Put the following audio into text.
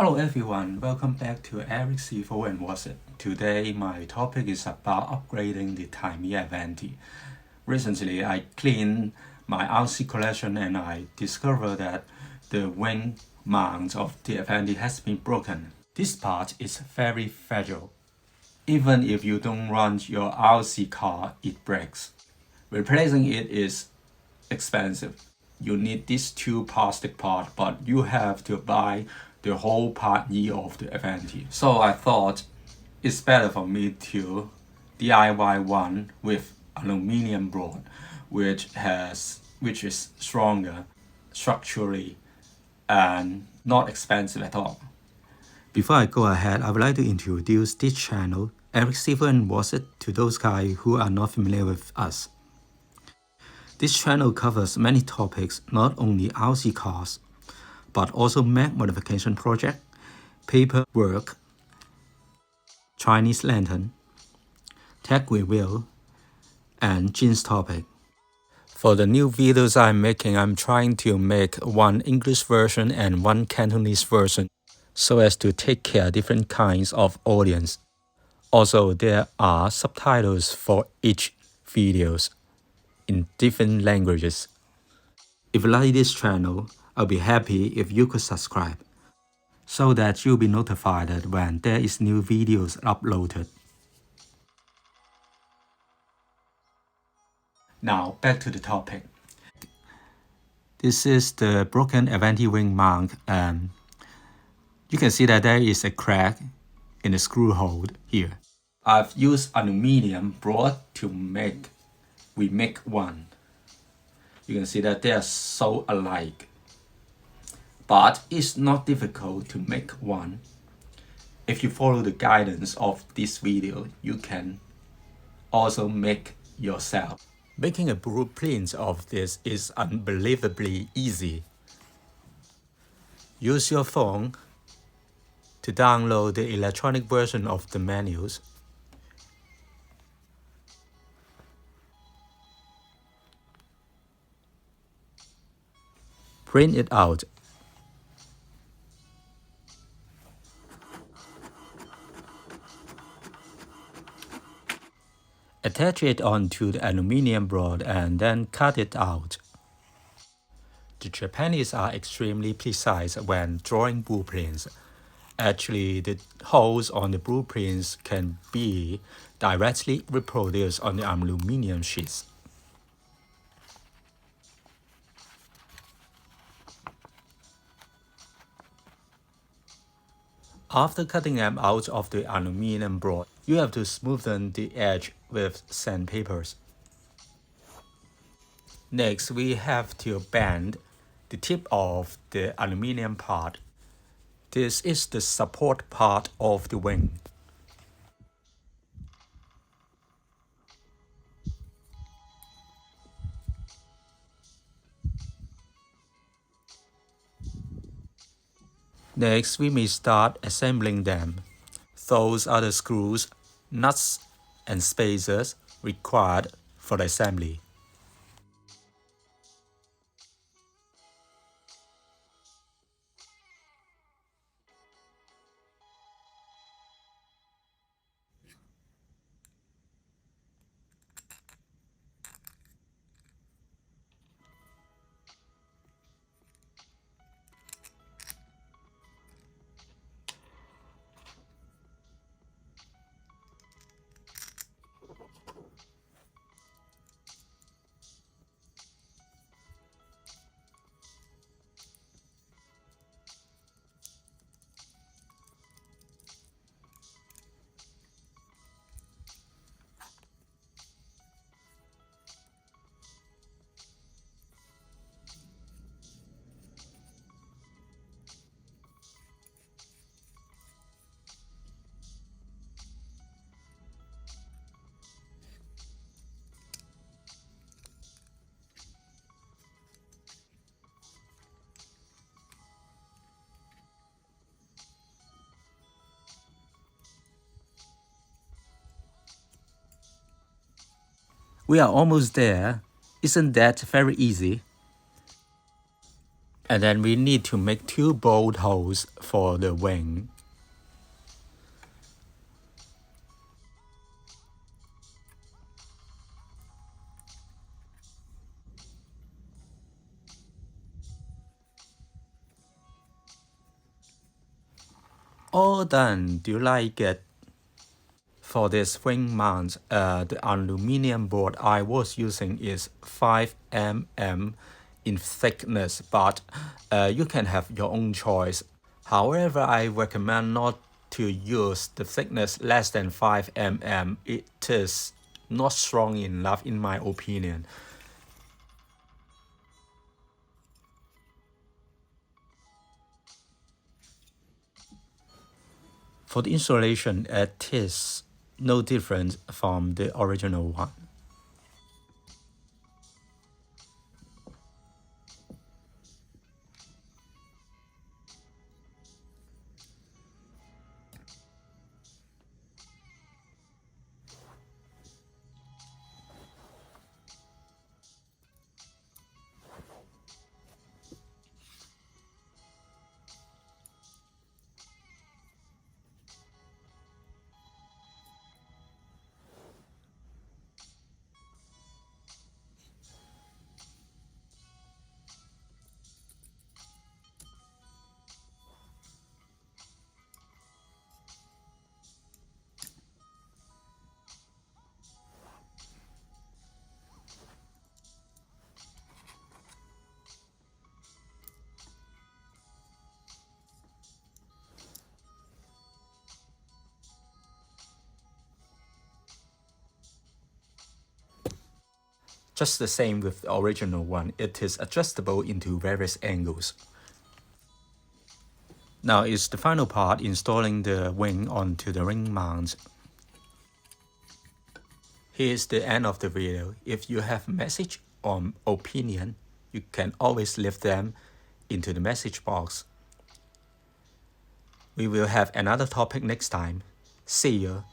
Hello everyone, welcome back to Eric C4 and What's It. Today my topic is about upgrading the Tamiya Avante. Recently I cleaned my RC collection and I discovered that the wing mount of the Avante has been broken. This part is very fragile. Even if you don't run your RC car, it breaks. Replacing it is expensive. You need these two plastic parts, but you have to buy the whole part E of the Avante. So I thought it's better for me to DIY one with aluminum board, which is stronger structurally and not expensive at all. Before I go ahead, I would like to introduce this channel, Eric Silver and What's It, to those guys who are not familiar with us. This channel covers many topics, not only RC cars, but also Mac modification project, paperwork, Chinese lantern, tech review, and jeans topic. For the new videos I'm making, I'm trying to make one English version and one Cantonese version, so as to take care of different kinds of audience. Also, there are subtitles for each videos in different languages. If you like this channel, I'll be happy if you could subscribe, so that you'll be notified when there is new videos uploaded. Now back to the topic. This is the broken Avante wing mount, and you can see that there is a crack in the screw hole here. I've used aluminum board to remake one. You can see that they are so alike. But it's not difficult to make one. If you follow the guidance of this video, you can also make yourself. Making a blueprint of this is unbelievably easy. Use your phone to download the electronic version of the manuals. Print it out. Attach it onto the aluminum board and then cut it out. The Japanese are extremely precise when drawing blueprints. Actually, the holes on the blueprints can be directly reproduced on the aluminum sheets. After cutting them out of the aluminum board, you have to smoothen the edge with sandpapers. Next, we have to bend the tip of the aluminum part. This is the support part of the wing. Next, we may start assembling them. Those are the screws, nuts, and spacers required for the assembly. We are almost there. Isn't that very easy? And then we need to make 2 bolt holes for the wing. All done. Do you like it? For this wing mount, the aluminum board I was using is 5 mm in thickness, but you can have your own choice. However, I recommend not to use the thickness less than 5 mm. It is not strong enough in my opinion. For the installation, it is no different from the original one. Just the same with the original one, it is adjustable into various angles. Now is the final part, installing the wing onto the ring mount. Here's the end of the video. If you have message or opinion, you can always leave them into the message box. We will have another topic next time. See you.